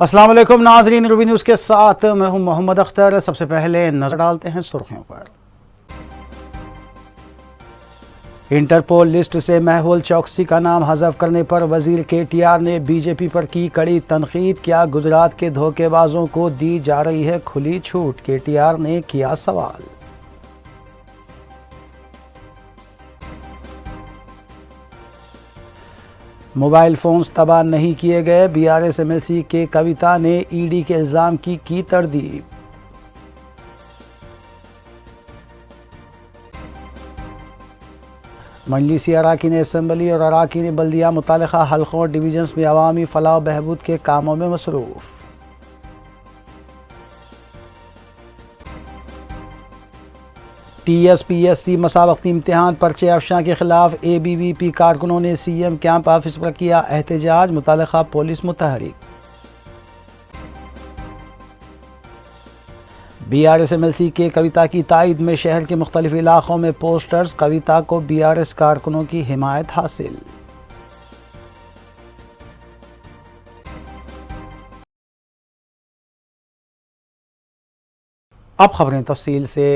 अस्सलाम वालेकुम नाज़रीन, रूबी न्यूज़ के साथ मैं हूं मोहम्मद अख्तर। सबसे पहले नजर डालते हैं सुर्खियों पर। इंटरपोल लिस्ट से मेहुल चौकसी का नाम हज़फ करने पर वजीर KTR ने बीजेपी पर की कड़ी तनकीद। क्या गुजरात के धोखेबाजों को दी जा रही है खुली छूट? KTR ने किया सवाल। मोबाइल फोन्स तबाह नहीं किए गए, BRS MLC के कविता ने ED के इल्ज़ाम की तरदीद। मजलिसी अराकीन असम्बली और अराकीन बल्दिया मुतालिका हल्कों डिवीजन्स में अवामी फलाह बहबूद के कामों में मसरूफ़। TSPSC मसावक्ती इम्तिहान पर्चे अफशा के खिलाफ ABVP कारकुनों ने CM कैंप ऑफिस पर किया एहतजाज। मुतालिका पुलिस मुतहरिक। BRS MLC के कविता की तायद में शहर के मुख्तलिफ इलाकों में पोस्टर्स। कविता को BRS कारकुनों की हिमायत हासिल। अब खबरें तफसील से।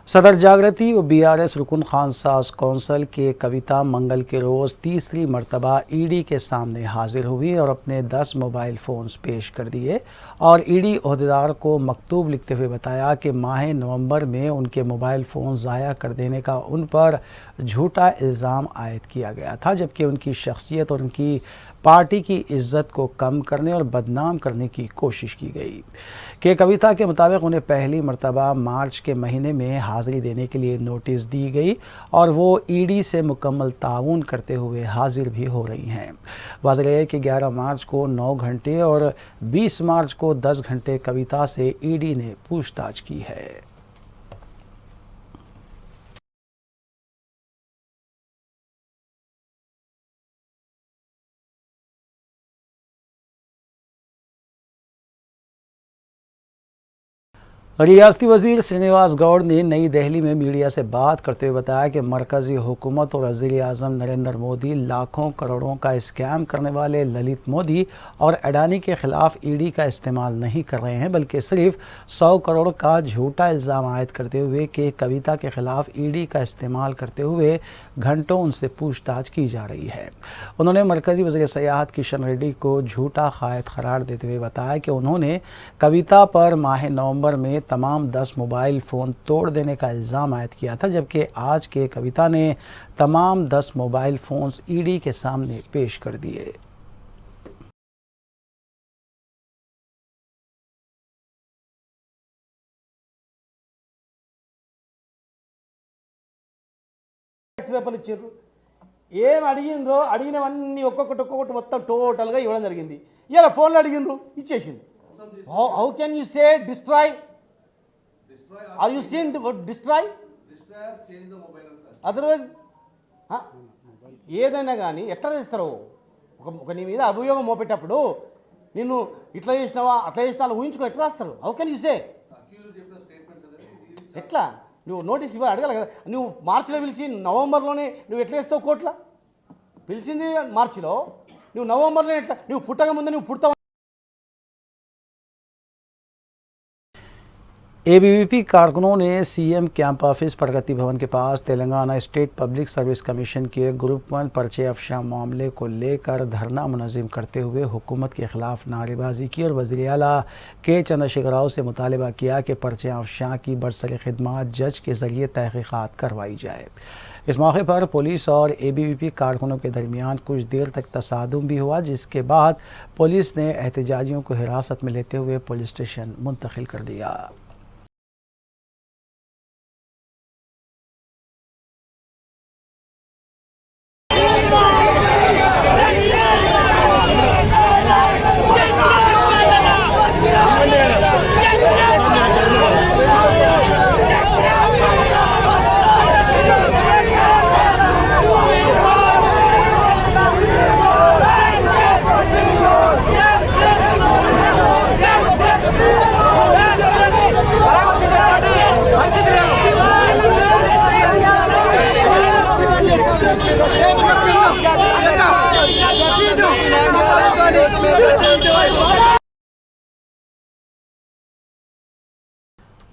सदर जागृति व BRS रुकन खानसाज कौंसल के कविता मंगल के रोज़ तीसरी मरतबा ED के सामने हाजिर हुई और अपने 10 मोबाइल फ़ोन्स पेश कर दिए और ED ओहदेदार को मकतूब लिखते हुए बताया कि माह नवंबर में उनके मोबाइल फ़ोन ज़ाया कर देने का उन पर झूठा इल्ज़ाम आयद किया गया था, जबकि उनकी शख्सियत और उनकी पार्टी की इज्जत को कम करने और बदनाम करने की कोशिश की गई। के कविता के मुताबिक उन्हें पहली मरतबा मार्च के महीने में हाज़िरी देने के लिए नोटिस दी गई और वो ED से मुकम्मल ताउन करते हुए हाजिर भी हो रही हैं। वाज़ेह है कि 11 मार्च को 9 घंटे और 20 मार्च को 10 घंटे कविता से ED ने पूछताछ की है। रियासती वज़ीर श्रीनिवास गौड़ ने नई दिल्ली में मीडिया से बात करते हुए बताया कि मरकज़ी हुकूमत और वज़ीर आज़म नरेंद्र मोदी लाखों करोड़ों का स्कैम करने वाले ललित मोदी और अडानी के ख़िलाफ़ ED का इस्तेमाल नहीं कर रहे हैं, बल्कि सिर्फ 100 करोड़ का झूठा इल्ज़ाम आयद करते हुए कि कविता के ख़िलाफ़ ED का इस्तेमाल करते हुए घंटों उनसे पूछताछ की जा रही है। उन्होंने मरकज़ी वज़ीर सयाहत किशन रेड्डी को झूठा क़ायद करार देते हुए बताया कि उन्होंने कविता पर माह नवंबर में तमाम 10 मोबाइल फ़ोन तोड़ देने का इल्ज़ाम आयद किया था, जबकि आज के कविता ने तमाम 10 मोबाइल फ़ोन्स ED के सामने पेश कर दिए। పేపర్లు ఇచ్చారు, ఏం అడిగినరో అడిగినవన్నీ ఒక్కొక్కటి మొత్తం టోటల్గా ఇవ్వడం జరిగింది. ఇలా ఫోన్లో అడిగినరు, ఇచ్చేసింది. How can you say destroy? Are you seen destroy? Otherwise ఏదైనా కానీ ఎట్లా చేస్తారు? ఒక నీ మీద అభియోగం మోపేటప్పుడు నిన్ను ఇట్లా చేసినావా అట్లా చేసినా ఊహించుకో ఎట్లా రాస్తారు? హౌ కెన్ యూ సే? ఎట్లా నువ్వు నోటీస్ ఇవ్వాలి, అడగాలి కదా. నువ్వు మార్చిలో పిలిచి నవంబర్లోనే నువ్వు ఎట్లా వేస్తావు కోర్టులో? పిలిచింది మార్చిలో, నువ్వు నవంబర్లో ఎట్లా? నువ్వు పుట్టక ముందే నువ్వు పుడతావు. ABVP कारकुनों ने CM camp office Pragati Bhavan के पास Telangana state public service commission के ग्रुप 1 पर्चे अफशा मामले को लेकर धरना मुनज़्ज़म करते हुए हुकूमत के खिलाफ नारेबाजी की और वज़ीर आला के चंद्रशेखर राव से मुतालबा किया कि पर्चे अफशा की बरसर खिदमत जज के ज़रिए तहक़ीक़ात करवाई जाए। इस मौके पर पुलिस और ABVP कारकुनों के दरमियान कुछ देर तक तसादुम भी हुआ, जिसके बाद पुलिस ने एहतजाजियों को हिरासत में लेते हुए पुलिस स्टेशन मुंतकिल कर दिया।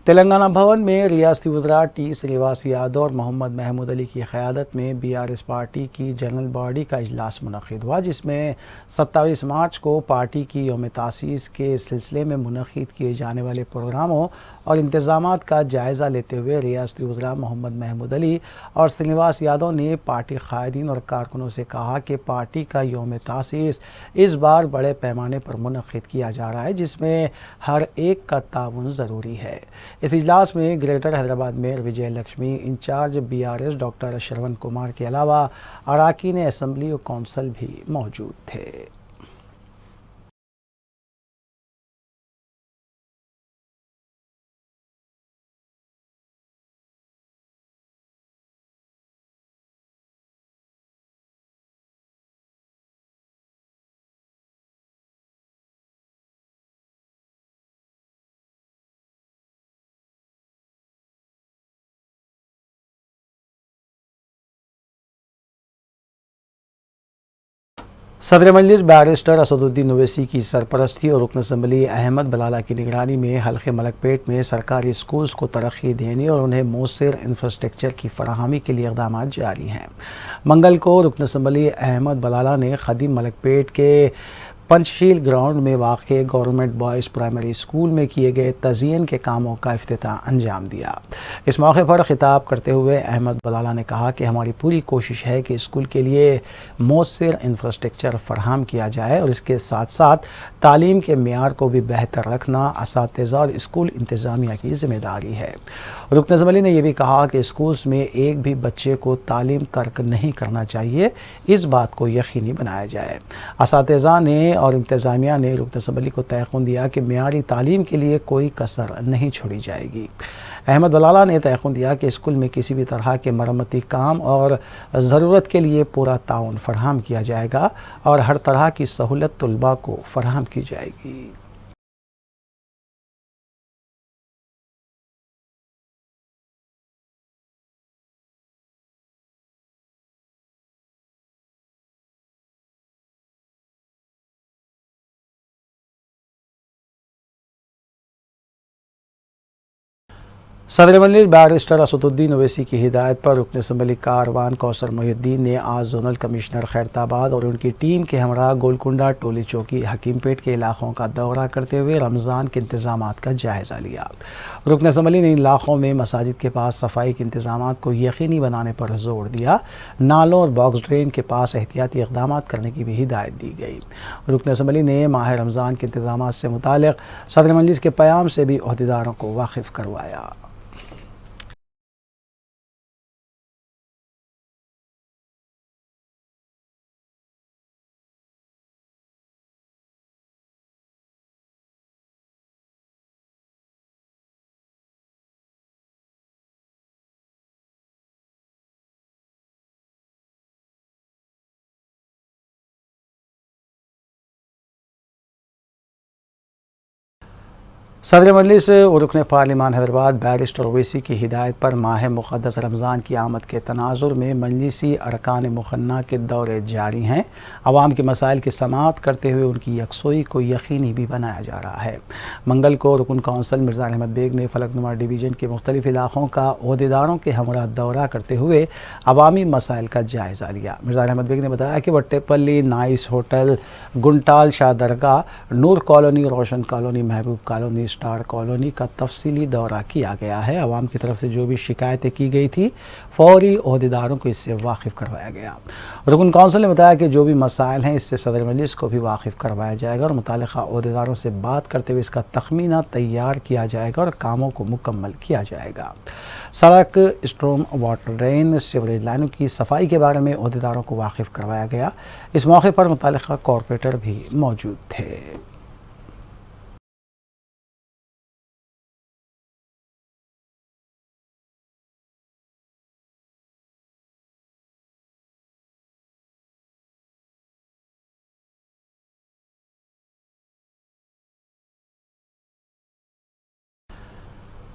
तेलंगाना भवन में रियासती वज़रा टी श्रीनिवास यादव और मोहम्मद महमूद अली की क़यादत में बीआरएस पार्टी की जनरल बॉडी का इजलास मुनक़िद हुआ, जिसमें 27 मार्च को पार्टी की यौम तासीस के सिलसिले में मुनक़िद किए जाने वाले प्रोग्रामों और इंतज़ामात का जायज़ा लेते हुए रियासती वज़रा मोहम्मद महमूद अली और श्रीनिवास यादव ने पार्टी क़ायदीन और कारकुनों से कहा कि पार्टी का यौम तासीस इस बार बड़े पैमाने पर मुनक़िद किया जा रहा है, जिसमें हर एक का ताउन ज़रूरी है। इस इजलास में ग्रेटर हैदराबाद मेयर विजय Lakshmi, in charge BRS doctor Shravan Kumar के अलावा अरकान असम्बली और कौंसल भी मौजूद थे। सदर मजलिस बैरिस्टर असदुद्दीन ओवैसी की सरपरस्ती और रुकन असम्बली अहमद बलाला की निगरानी में हल्के मलकपेट में सरकारी स्कूल्स को तरक्की देने और उन्हें मौसर इंफ्रास्ट्रक्चर की फराहमी के लिए इक़दाम जारी हैं। मंगल को रुकन असम्बली अहमद बलाला ने खदीम मलकपेट के पंचशील ग्राउंड में वाक़ गवर्नमेंट बॉयज़ प्राइमरी स्कूल में किए गए तज़यीन के कामों का इफ्तिताह अंजाम दिया। इस मौके पर ख़िताब करते हुए अहमद बलाला ने कहा कि हमारी पूरी कोशिश है कि स्कूल के लिए मौसर इंफ्रास्ट्रक्चर फराहम किया जाए और इसके साथ साथ तालीम के मेयार को भी बेहतर रखना असातिज़ा और स्कूल इंतज़ामिया की ज़िम्मेदारी है। रुकन असम्बली ने यह भी कहा कि स्कूल्स में एक भी बच्चे को तालीम तर्क नहीं करना चाहिए, इस बात को यकीनी बनाया जाए। असातिज़ा ने और इंतज़ामिया ने रुकन असम्बली को तयक़ुन दिया कि मेयारी तालीम के लिए कोई कसर नहीं छोड़ी जाएगी। अहमद बलाला ने तयक़ुन दिया कि स्कूल में किसी भी तरह के मरम्मती काम और ज़रूरत के लिए पूरा ताउन फराहम किया जाएगा और हर तरह की सहूलत तलबा को फराहम की जाएगी। सदर मजलिस बैरिस्टर असदुद्दीन ओवैसी की हिदायत पर रुकन असम्बली कारवान कौसर मोहिद्दीन ने आज जोनल कमिश्नर खैरताबाद और उनकी टीम के हमरा गोलकुंडा, टोली चौकी, हकीमपेट के इलाकों का दौरा करते हुए रमज़ान के इंतजामात का जायज़ा लिया। रुकन असम्बली ने इन इलाकों में मसाजिद के पास सफाई के इंतजामात को यकीनी बनाने पर जोर दिया। नालों और बॉक्स ड्रेन के पास एहतियाती इक़दाम करने की भी हिदायत दी गई। रुकन असम्बली ने माह रमज़ान के इंतजामात से मुताल्लिक़ सदर मजलिस के क़याम से भी ओहदेदारों को वाकिफ़ करवाया। सदर मजलिस और रुकन पार्लिमान हैदराबाद बैरिस्टर ओवैसी की हिदायत पर माह मुक़द्दस रमज़ान की आमद के तनाज़ुर में मजलिसी अरकान मुखन्ना के दौरे जारी हैं। अवाम के मसाइल की समाअत करते हुए उनकी यकसोई को यकीनी भी बनाया जा रहा है। मंगल को रुकन कौंसल मिर्ज़ा अहमद बेग ने फलकनुमा डिवीज़न के मुख्तलिफ इलाकों का ओहदेदारों के हमरा दौरा करते हुए अवामी मसाइल का जायज़ा लिया। मिर्ज़ा अहमद बेग ने बताया कि वट्टेपल्ली, नाइस होटल, गुंटाल, शाह दरगाह, नूर कॉलोनी, रोशन कॉलोनी, महबूब कॉलोनी, स्टार कॉलोनी का तफसीली दौरा किया गया है। आवाम की तरफ से जो भी शिकायतें की गई थी फौरी ओहदेदारों को इससे वाकिफ़ करवाया गया। रुकन कौंसिल ने बताया कि जो भी मसाइल हैं इससे सदर मजलिस को भी वाकिफ़ करवाया जाएगा और मुतालिका ओहदेदारों से बात करते हुए इसका तखमीना तैयार किया जाएगा और कामों को मुकम्मल किया जाएगा। सड़क, स्ट्रोम वाटर ड्रेन, सीवरेज लाइनों की सफाई के बारे में ओहदेदारों को वाकिफ़ करवाया गया। इस मौके पर मुतालिका कॉरपोरेटर भी मौजूद थे।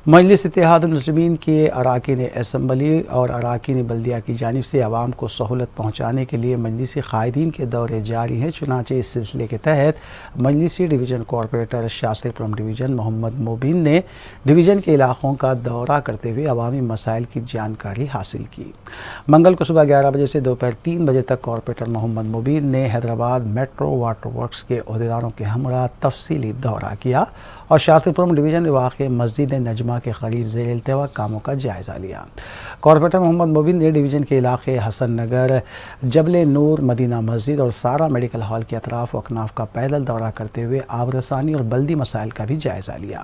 मजलिस इत्तेहादुल मुस्लिमीन के अरकान असम्बली और अरकान बल्दिया की जानिब से आवाम को सहूलत पहुँचाने के लिए मजलिसी कायदीन के दौरे जारी हैं। चुनांचे इस सिलसिले के तहत मजलिसी division corporator Shastripuram division Mohammed Mubeen ने डिवीज़न के इलाकों का दौरा करते हुए अवामी मसाइल की जानकारी हासिल की। मंगल को सुबह 11 बजे से दोपहर 3 बजे तक कॉरपोरेटर मोहम्मद मुबीन ने हैदराबाद मेट्रो वाटर वर्क्स के अहदेदारों के हमरा तफसीली दौरा किया और शास्त्रीपुरम डिवीज़न में वाक़ मस्जिद नजमा के करीब ज़ेर इल्तवा कामों का जायज़ा लिया। कॉरपोरेटर मोहम्मद मुबीन ने डिवीज़न के इलाके हसन नगर, जबल नूर, मदीना मस्जिद और सारा मेडिकल हॉल के अतराफ़ व अकनाफ का पैदल दौरा करते हुए आबरसानी और बल्दी मसाइल का भी जायज़ा लिया।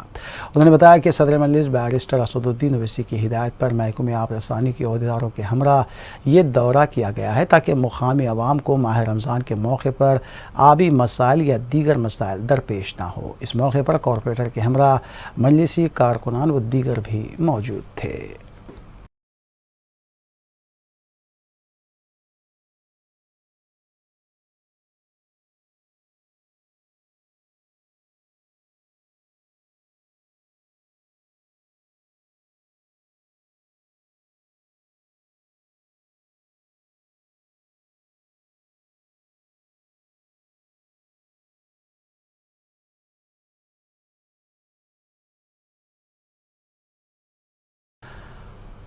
उन्होंने बताया कि सदर मजलिस बैरिस्टर असदुद्दीन ओवैसी की हिदायत पर महकमे आबरसानी के अहदेदारों के हमरा ये दौरा किया गया है ताकि मुकामी अवाम को माह रमज़ान के मौके पर आबी मसाइल या दीगर मसाइल दरपेश ना हो। इस मौके पर कॉरपोरेटर के हमरा मजलिसी कारकुनान व दीगर भी मौजूद थे।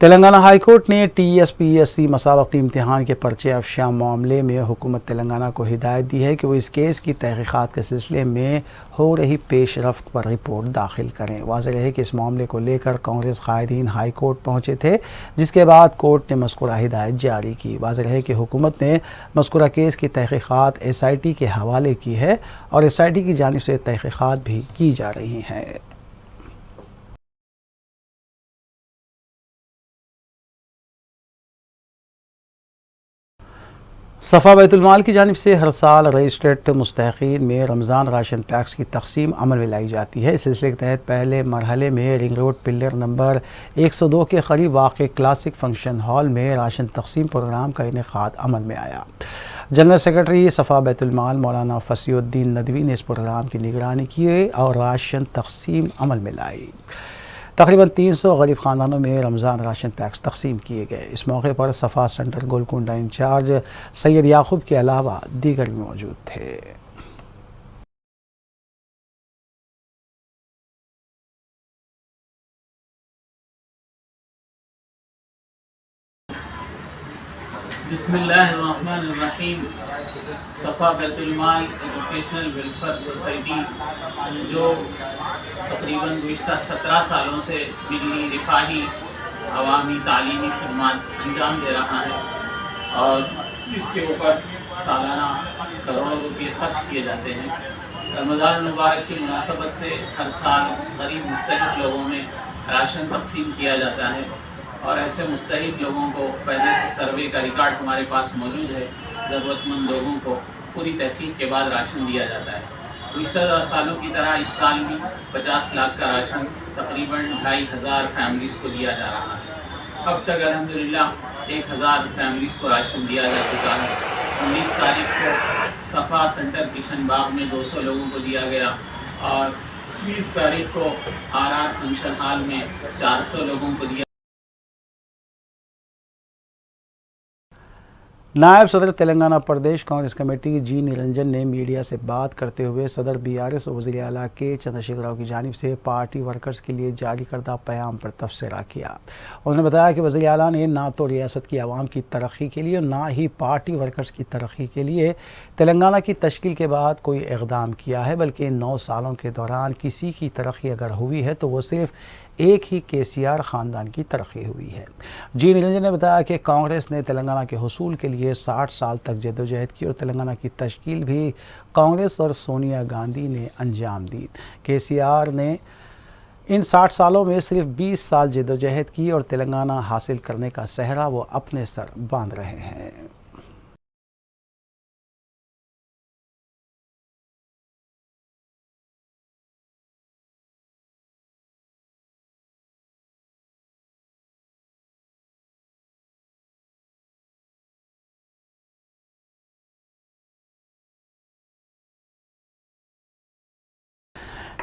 तेलंगाना हाई कोर्ट ने TSPSC मसाबकती इम्तिहान के पर्चे अफशा मामले में हुकूमत तेलंगाना को हिदायत दी है कि वो इस केस की तहकीकात के सिलसिले में हो रही पेशरफ्त पर रिपोर्ट दाखिल करें। वाज़ेह है कि इस मामले को लेकर कांग्रेस कायदीन हाई कोर्ट पहुँचे थे, जिसके बाद कोर्ट ने मज़कूरा हिदायत जारी की। वाज़ेह है कि हुकूमत ने मज़कूरा केस की तहकीकात SIT के हवाले की है और SIT की जानिब से तहकीकात भी की जा रही हैं। सफ़ा बैतुल-माल की जानिब से हर साल रजिस्ट्रेड मुस्तहिक़ीन में रमज़ान राशन पैक्स की तक़सीम अमल में लाई जाती है। इस सिलसिले के तहत पहले मरहले में रिंग रोड पिल्लर नंबर 102 के करीब वाक़ क्लासिक फंक्शन हॉल में राशन तक़सीम प्रोग्राम का इनेक़ाद अमल में आया। जनरल सेक्रेटरी सफ़ा बैतुल-माल मौलाना फ़सीउद्दीन नदवी ने इस प्रोग्राम की निगरानी की और राशन तक़सीम अमल में लाई। तकरीबन 300 गरीब ख़ानदानों में रमज़ान राशन पैक्स तकसीम किए गए। इस मौके पर सफ़ा सेंटर गोलकुंडा इंचार्ज सैयद याकूब के अलावा दीगर भी मौजूद थे। बिस्मिल्लाहिर्रहमानिर्रहीम। सफ़ा बैतुल-माल एजुकेशनल वेलफेयर सोसाइटी जो तकरीबन गुज़िश्ता 17 सालों से मिली रिफाही अवामी तालीमी खदमात अंजाम दे रहा है और इसके ऊपर सालाना करोड़ों रुपये खर्च किए जाते हैं। रमज़ान मुबारक की मुनासबत से हर साल गरीब मुस्तहिक़ लोगों में राशन तक़सीम किया जाता है और ऐसे मुस्तहिक़ लोगों को पहले से सर्वे का रिकॉर्ड हमारे पास मौजूद है। ज़रूरतमंद लोगों को पूरी तहक़ीक़ के बाद राशन दिया जाता है। गुज़िश्ता सालों की तरह इस साल भी 50 लाख का राशन तकरीबन 2500 फैमिलीज़ को दिया जा रहा है। अब तक अल्हम्दुलिल्लाह 1000 फैमिलीज़ को राशन दिया जा चुका है। 19 तारीख को सफ़ा सेंटर किशन बाग में 200 लोगों को दिया गया और 20 तारीख को RR फंक्शन हॉल में 400 लोगों को दिया। नायब सदर तेलंगाना प्रदेश कांग्रेस कमेटी जी निरंजन ने मीडिया से बात करते हुए सदर BRS और वज़ीर आला के चंद्रशेखर राव की जानिब से पार्टी वर्कर्स के लिए जारी करदा पैगाम पर तबसरा किया। उन्होंने बताया कि वज़ीर आला ने ना तो रियासत की आवाम की तरक्की के लिए ना ही पार्टी वर्कर्स की तरक्की के लिए तेलंगाना की तश्कील के बाद कोई इक़दाम किया है, बल्कि 9 सालों के दौरान किसी की तरक्की अगर हुई है तो वो सिर्फ एक ही KCR ख़ानदान की तरक्की हुई है। जी निरंजन ने बताया कि कांग्रेस ने तेलंगाना के हुसूल के लिए 60 साल तक जद्दोजहद की और तेलंगाना की तश्कील भी कांग्रेस और सोनिया गांधी ने अंजाम दी। KCR ने इन 60 सालों में सिर्फ 20 साल जद्दोजहद की और तेलंगाना हासिल करने का सहरा वो अपने सर बांध रहे हैं।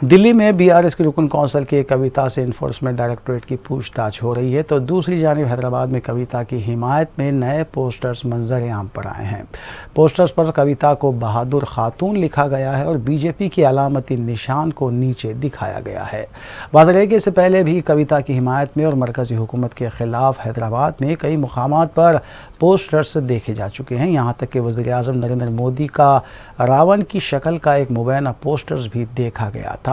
दिल्ली में बीआरएस के रुकन कौंसल की कविता से इन्फोर्समेंट डायरेक्टोरेट की पूछताछ हो रही है, तो दूसरी जानिब हैदराबाद में कविता की हिमायत में नए पोस्टर्स मंजर आम पर आए हैं। पोस्टर्स पर कविता को बहादुर खातून लिखा गया है और बीजेपी के अलामती निशान को नीचे दिखाया गया है। वाज़ेह है कि इससे पहले भी कविता की हिमायत में और मरकज़ी हुकूमत के खिलाफ हैदराबाद में कई मुकामात पर पोस्टर्स देखे जा चुके हैं। यहाँ तक कि वज़ीर आज़म नरेंद्र मोदी का रावण की शक्ल का एक मुबैना पोस्टर्स भी देखा गया था,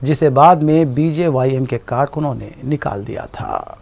जिसे बाद में बीजेवाईएम के कारकुनों ने निकाल दिया था।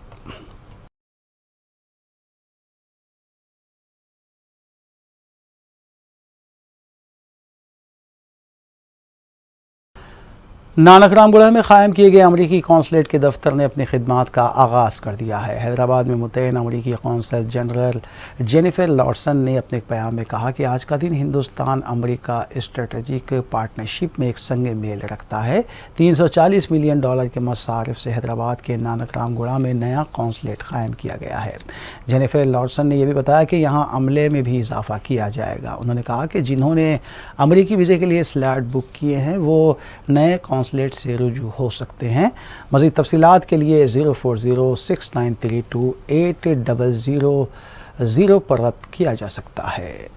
नानक रामगढ़ में क़ायम किए गए अमरीकी कौंसलेट के दफ्तर ने अपनी खिदमात का आगाज़ कर दिया है। हैदराबाद में मुतय्यन अमरीकी कौंसल जनरल जेनिफर लॉर्डसन ने अपने एक बयान में कहा कि आज का दिन हिंदुस्तान अमरीका स्ट्रेटजिक पार्टनरशिप में एक संग मेल रखता है। $340 मिलियन के मसारिफ से हैदराबाद के नानक रामगढ़ में नया कौंसलेट क़ायम किया गया है। जेनिफर लॉर्डसन ने यह भी बताया कि यहाँ अमले में भी इजाफा किया जाएगा। उन्होंने कहा कि जिन्होंने अमरीकी वीज़े के लिए स्लॉट बुक किए हैं वो नए कौंसलेट से रुजू हो सकते हैं। मज़ीद तफसीलात के लिए 0406932800 पर रब्त किया जा सकता है।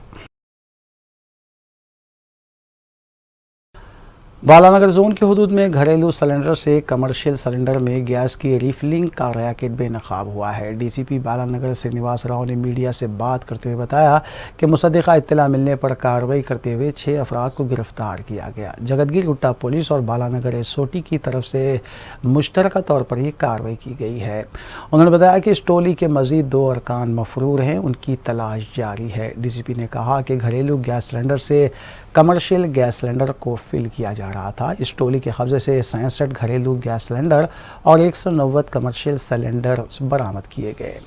बालानगर जोन के हुदूद में घरेलू सिलेंडर से कमर्शियल सिलेंडर में गैस की रिफिलिंग का रैकेट बेनकाब हुआ है। डीसीपी बालानगर श्रीनिवास राव ने मीडिया से बात करते हुए बताया कि मुसद्दिक़ा इत्तला मिलने पर कार्रवाई करते हुए 6 अफराद को गिरफ्तार किया गया। जगतगिर गुट्टा पुलिस और बालानगर एसओटी की तरफ से मुश्तरका तौर पर ही कार्रवाई की गई है। उन्होंने बताया कि इस टोली के मज़ीद 2 अरकान मफरूर हैं, उनकी तलाश जारी है। डीसीपी ने कहा कि घरेलू गैस सिलेंडर से कमर्शियल गैस सिलेंडर को फिल किया जा रहा था। इस टोली के कब्जे से 67 घरेलू गैस सिलेंडर और 190 कमर्शियल सिलेंडर बरामद किए गए।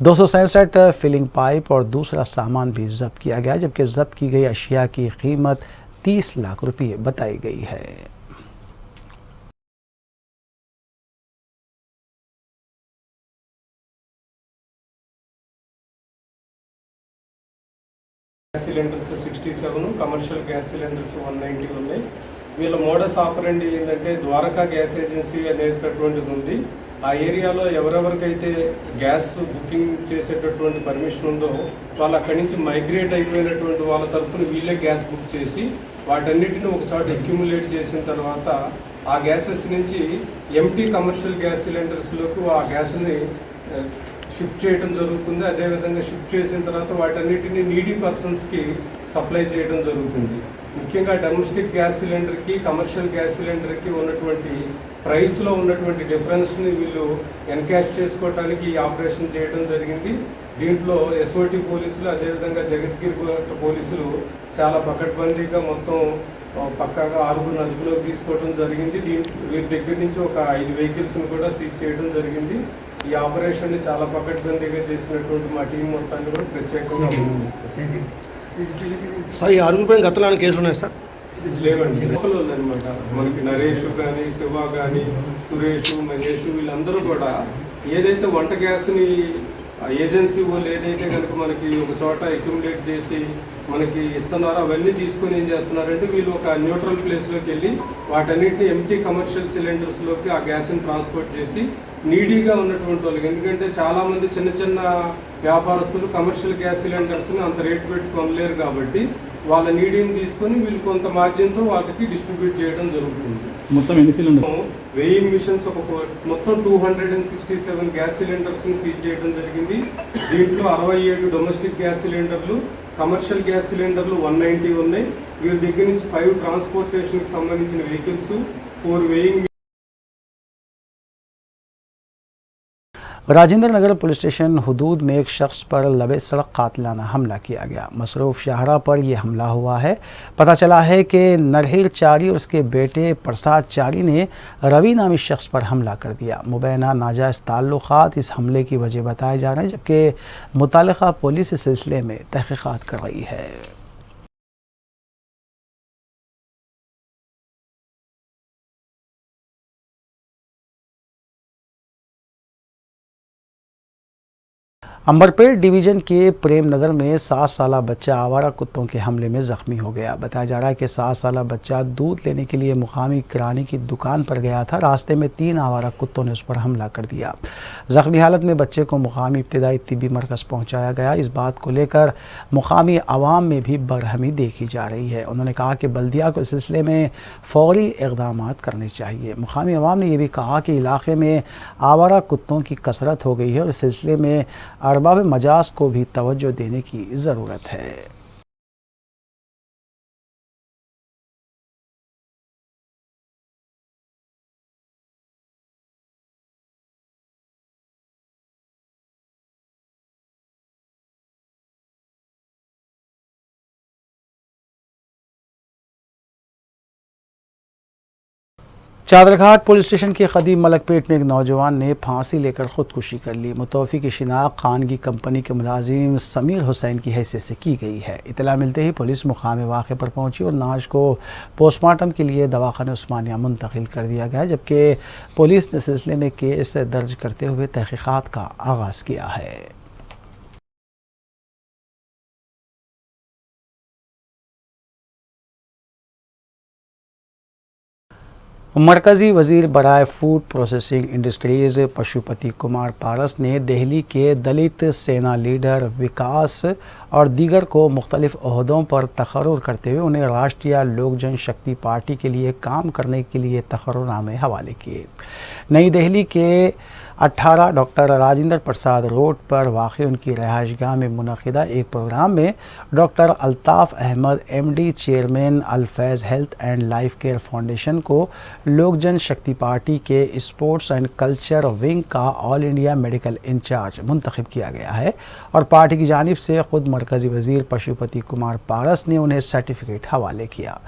267 फिलिंग पाइप और दूसरा सामान भी जब्त किया गया, जबकि जब्त की गई अशिया की कीमत 30 लाख रुपये बताई गई है। సిలిండర్స్ 67, కమర్షియల్ గ్యాస్ సిలిండర్స్ 190 ఉన్నాయి. వీళ్ళ మోడస్ ఆపరండి ఏంటంటే ద్వారకా గ్యాస్ ఏజెన్సీ అనేటటువంటిది ఉంది. ఆ ఏరియాలో ఎవరెవరికైతే గ్యాస్ బుకింగ్ చేసేటటువంటి పర్మిషన్ ఉందో వాళ్ళు అక్కడి నుంచి మైగ్రేట్ అయిపోయినటువంటి వాళ్ళ తరపున వీళ్ళే గ్యాస్ బుక్ చేసి వాటన్నిటిని ఒక చోట అక్యుములేట్ చేసిన తర్వాత ఆ గ్యాసెస్ నుంచి ఎంటీ కమర్షియల్ గ్యాస్ సిలిండర్స్లోకి ఆ గ్యాస్ని షిఫ్ట్ చేయడం జరుగుతుంది. అదేవిధంగా షిఫ్ట్ చేసిన తర్వాత వాటన్నిటిని నీడీ పర్సన్స్కి సప్లై చేయడం జరుగుతుంది. ముఖ్యంగా డొమెస్టిక్ గ్యాస్ సిలిండర్కి కమర్షియల్ గ్యాస్ సిలిండర్కి ఉన్నటువంటి ప్రైస్లో ఉన్నటువంటి డిఫరెన్స్ని వీళ్ళు ఎన్కాష్ చేసుకోవడానికి ఈ ఆపరేషన్ చేయడం జరిగింది. దీంట్లో ఎస్ఓటి పోలీసులు అదేవిధంగా జగద్గిరి పోలీసులు చాలా పకడ్బందీగా మొత్తం పక్కాగా 6 అదుపులోకి తీసుకోవడం జరిగింది. వీరి దగ్గర నుంచి ఒక 5 వెహికల్స్ని కూడా సీజ్ చేయడం జరిగింది. ఈ ఆపరేషన్ని చాలా పకడ్బందీగా చేసినటువంటి మా టీం మొత్తాన్ని కూడా ప్రత్యేకంగా అభినందిస్తాం. సార్ ఈ 6 పైన గతంలో కేసులు ఉన్నాయి సార్? లేవండి, లోపల ఉందన్నమాట. మనకి నరేష్ కానీ శివ కానీ సురేష్ మహేష్ వీళ్ళందరూ కూడా ఏదైతే వంట గ్యాస్ని ఏజెన్సీ వాళ్ళు ఏదైతే కనుక మనకి ఒక చోట అక్యుములేట్ చేసి మనకి ఇస్తున్నారో అవన్నీ తీసుకొని ఏం చేస్తున్నారంటే వీళ్ళు ఒక న్యూట్రల్ ప్లేస్లోకి వెళ్ళి వాటన్నిటిని ఎంటీ కమర్షియల్ సిలిండర్స్లోకి ఆ గ్యాస్ని ట్రాన్స్పోర్ట్ చేసి నీడీగా ఉన్నటువంటి వాళ్ళకి, ఎందుకంటే చాలామంది చిన్న చిన్న వ్యాపారస్తులు కమర్షియల్ గ్యాస్ సిలిండర్స్ని అంత రేటు పెట్టి కొనలేరు కాబట్టి వాళ్ళ నీడీని తీసుకొని వీళ్ళు కొంత మార్జిన్తో వాళ్ళకి డిస్ట్రిబ్యూట్ చేయడం జరుగుతుంది. మొత్తం ఎన్ని సిలిండర్ వెయింగ్ మిషన్స్ మొత్తం 267 గ్యాస్ సిలిండర్స్ని సీజ్ చేయడం జరిగింది. దీంట్లో 67 డొమెస్టిక్ గ్యాస్ సిలిండర్లు, కమర్షియల్ గ్యాస్ సిలిండర్లు 190 ఉన్నాయి. వీరి దగ్గర నుంచి 5 ట్రాన్స్పోర్టేషన్కి సంబంధించిన vehicles, 4 weighing. Rajendra Nagar police station हुदूद में एक शख्स पर लबे सड़क कातिलाना हमला किया गया। मसरूफ शाहरा पर यह हमला हुआ है। पता चला है कि नरहिर चारी और उसके बेटे प्रसाद चारी ने रवि नामी शख्स पर हमला कर दिया। मुबैना नाजायज़ ताल्लुकात इस हमले की वजह बताए जा रहे हैं, जबकि मुतालिका पुलिस इस सिलसिले में तहकीकात कर रही है। अंबरपेट डिवीजन के प्रेम नगर में 7 साला बच्चा आवारा कुत्तों के हमले में जख्मी हो गया। बताया जा रहा है कि 7 साला बच्चा दूध लेने के लिए मुकामी किराने की दुकान पर गया था। रास्ते में 3 आवारा कुत्तों ने उस पर हमला कर दिया। जख्मी हालत में बच्चे को मुकामी इब्तदाई तिब्बी मरकज़ पहुंचाया गया। इस बात को लेकर मुकामी आवाम में भी बरहमी देखी जा रही है। उन्होंने कहा कि बल्दिया को इस सिलसिले में फौरी इक़दाम करने चाहिए। मुकामी आवाम ने यह भी कहा कि इलाके में आवारा कुत्तों की कसरत हो गई है और इस सिलसिले में अरबाब मजाज को भी तवज्जो देने की ज़रूरत है। चादरघाट पुलिस स्टेशन के कदीम मलकपेट में एक नौजवान ने फांसी लेकर खुदकुशी कर ली। मुतवफ़ी की शिनाख्त खानगी कंपनी के मुलाजिम समीर हुसैन की हैसियत से की गई है। इतला मिलते ही पुलिस मुकाम वाक़े पर पहुंची और नाश को पोस्टमार्टम के लिए दवाखाने उस्मानिया मुंतकिल कर दिया गया, जबकि पुलिस ने सिलसिले में केस दर्ज करते हुए तहक़ीक़ात का आगाज़ किया है। मरकज़ी वज़ीर बराए food processing industries Pashupati Kumar Paras ने दिल्ली के दलित सेना लीडर विकास और दीगर को मुख्तलिफ ओहदों पर तकर्रुर करते हुए उन्हें राष्ट्रीय लोक जनशक्ति पार्टी के लिए काम करने के लिए तकर्रुरनामे हवाले किए। नई दिल्ली के 18 डॉक्टर राजेंद्र प्रसाद रोड पर वाक़ उनकी रहायशगाह में मुनक़िदा एक प्रोग्राम में doctor Altaf Ahmed MD chairman Al Faiz health and life care foundation को लोक जनशक्ति पार्टी के स्पोर्ट्स एंड कल्चर विंग का ऑल इंडिया मेडिकल इंचार्ज मुंतखब किया गया है और पार्टी की जानिब से ख़ुद मरकज़ी वज़ीर पशुपति कुमार पारस ने उन्हें सर्टिफिकेट हवाले किया।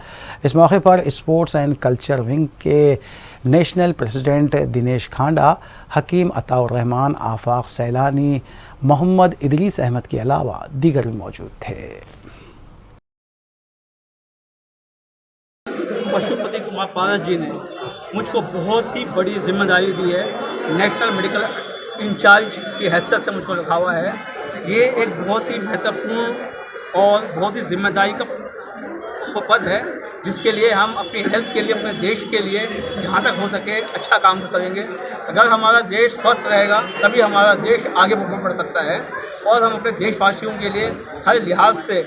इस मौके पर स्पोर्ट्स एंड कल्चर विंग के नेशनल प्रेसिडेंट दिनेश खांडा, हकीम अताउर रहमान, आफाक सैलानी, मोहम्मद इदरीस अहमद के अलावा दीगर भी मौजूद थे। पशुपति कुमार पारस जी ने मुझको बहुत ही बड़ी जिम्मेदारी दी है। नेशनल मेडिकल इंचार्ज की हैसियत से मुझको रखा हुआ है। ये एक बहुत ही महत्वपूर्ण और बहुत ही जिम्मेदारी का पद है, जिसके लिए हम अपनी हेल्थ के लिए, अपने देश के लिए जहाँ तक हो सके अच्छा काम करेंगे। अगर हमारा देश स्वस्थ रहेगा तभी हमारा देश आगे बढ़ सकता है और हम अपने देशवासियों के लिए हर लिहाज से,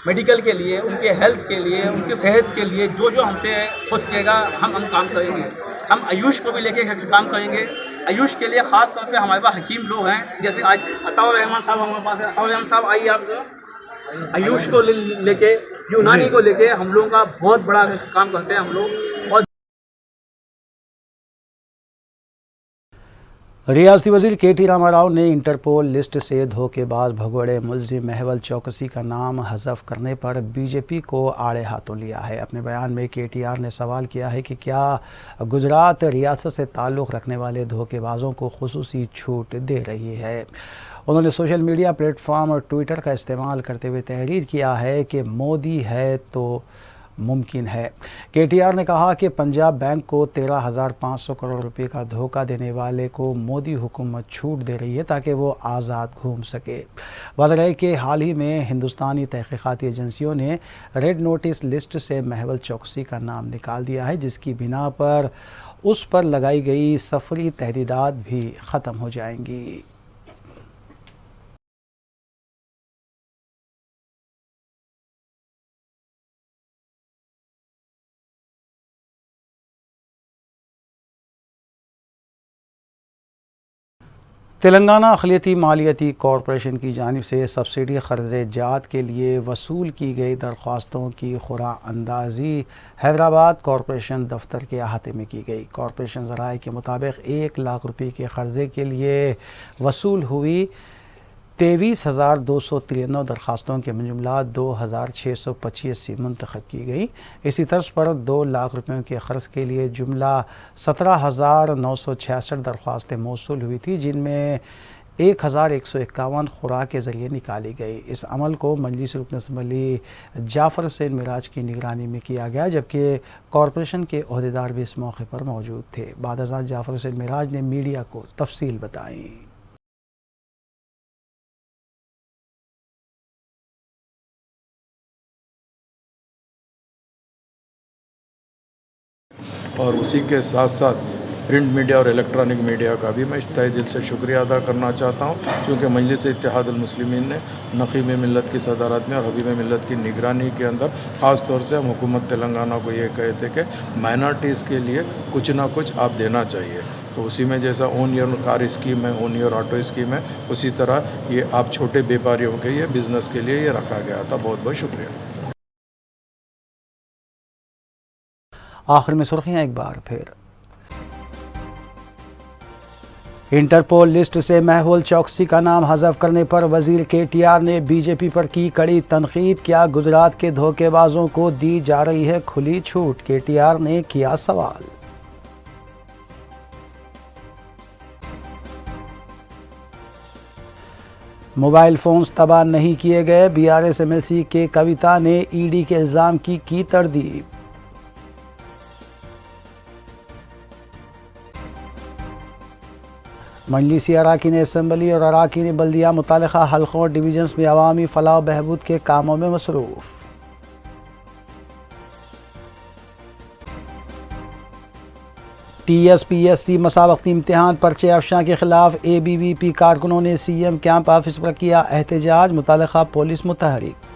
मेडिकल के लिए, उनके हेल्थ के लिए, उनकी सेहत के लिए जो जो हमसे हो सकेगा हम काम करेंगे। हम आयुष को भी लेके काम करेंगे। आयुष के लिए ख़ास तौर पे हमारे पास हकीम लोग हैं, जैसे आज अताउर रहमान साहब हमारे पास है। अताउर रहमान साहब आइए, आप आयुष को लेके, यूनानी को लेके हम लोगों का बहुत बड़ा काम करते हैं हम लोग। और रियासती वज़ीर KT रामाराव ने इंटरपोल लिस्ट से धोखेबाज भगोड़े मुलजिम महवल चौकसी का नाम हज़फ करने पर BJP को आड़े हाथों लिया है। अपने बयान में KTR ने सवाल किया है कि क्या गुजरात रियासत से ताल्लुक़ रखने वाले धोखेबाजों को खुसूसी छूट दे रही है। उन्होंने सोशल मीडिया प्लेटफॉर्म और ट्विटर का इस्तेमाल करते हुए तहरीर किया है कि मोदी है तो मुमकिन है। KTR ने कहा कि पंजाब बैंक को 13,500 करोड़ रुपए का धोखा देने वाले को मोदी हुकूमत छूट दे रही है ताकि वो आज़ाद घूम सके। वाज़ेह है कि हाल ही में हिंदुस्तानी तहक़ीक़ाती एजेंसियों ने रेड नोटिस लिस्ट से महवल चौकसी का नाम निकाल दिया है, जिसकी बिना पर उस पर लगाई गई सफरी तहदीदात भी ख़त्म हो जाएंगी। तेलंगाना अक़लियती मालियती कॉरपोरेशन की जानिब से सब्सिडी क़र्ज़े जात के लिए वसूल की गई दरख्वास्तों की खुरा अंदाज़ी हैदराबाद कॉरपोरेशन दफ्तर के अहाते में की गई। कॉरपोरेशन ज़राए के मुताबिक 1 लाख रुपये के क़र्ज़े के लिए वसूल हुई 23,293 दरख्वास्तों के जुमला 2,685 मुंतखब की गई। इसी तर्ज पर 2 लाख रुपयों के क़र्ज़ के लिए जुमला 17,966 दरख्वास्तें मौसूल हुई थी, जिनमें 1,151 खुराक के ज़रिए निकाली गई। इस अमल को मजलिस रुकन असम्बली जाफ़र हुसैन मिराज की निगरानी में किया गया, जबकि कॉरपोरेशन के अहदेदार भी इस मौके पर मौजूद थे। बाद जाफ़र हुसैन मिराज ने मीडिया को तफसील बताई। और उसी के साथ साथ प्रिंट मीडिया और इलेक्ट्रॉनिक मीडिया का भी मैं तहे दिल से शुक्रिया अदा करना चाहता हूँ, क्योंकि मजलिस इत्तेहादुल मुस्लिमीन ने नक़ीब मिल्लत की सदारत में और हबीब मिल्लत की निगरानी के अंदर ख़ास तौर से हम हुकूमत तेलंगाना को ये कहते कि माइनॉरिटीज़ के लिए कुछ ना कुछ आप देना चाहिए। तो उसी में जैसा ओन योर कार स्कीम है, ओन योर ऑटो स्कीम है, उसी तरह ये आप छोटे व्यापारियों के ये बिज़नेस के लिए ये रखा गया था। बहुत बहुत शुक्रिया। आखिर में सुर्खियाँ एक बार फिर। इंटरपोल लिस्ट से मेहुल चौकसी का नाम हज़फ करने पर वजीर KTR ने बीजेपी पर की कड़ी तनकीद। क्या गुजरात के धोखेबाजों को दी जा रही है खुली छूट? KTR ने किया सवाल। मोबाइल फोन्स तबाह नहीं किए गए, BRS MLC के कविता ने ED के इल्ज़ाम की तरदीद। मजलिसी अराकीन असम्बली और अराकीन बल्दिया मुतालिका हल्कों और डिवीजन्स में अवामी फलाह व बहबूद के कामों में मसरूफ़। TSPSC मसावक्ती इम्तिहान पर्चे अफशा के खिलाफ ABVP कारकुनों ने CM कैंप ऑफिस पर किया एहतजाज, मुतालिका पुलिस मुतहरिक।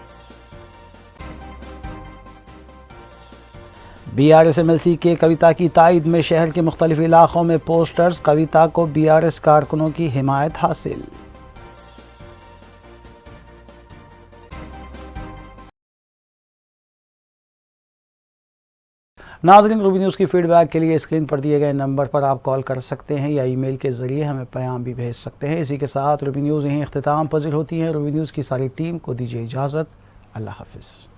BRS MLC के कविता की तायद में शहर के मुख्तलिफ इलाकों में पोस्टर्स, कविता को BRS कारकुनों की हिमायत हासिल। नाज़रीन, रूबी न्यूज़ की फीडबैक के लिए स्क्रीन पर दिए गए नंबर पर आप कॉल कर सकते हैं या ईमेल के ज़रिए हमें पैगाम भी भेज सकते हैं। इसी के साथ रूबी न्यूज़ यहीं इख्तिताम पज़ीर होती है। रूबी न्यूज़ की सारी टीम को दीजिए इजाज़त। अल्लाह हाफ़िज़।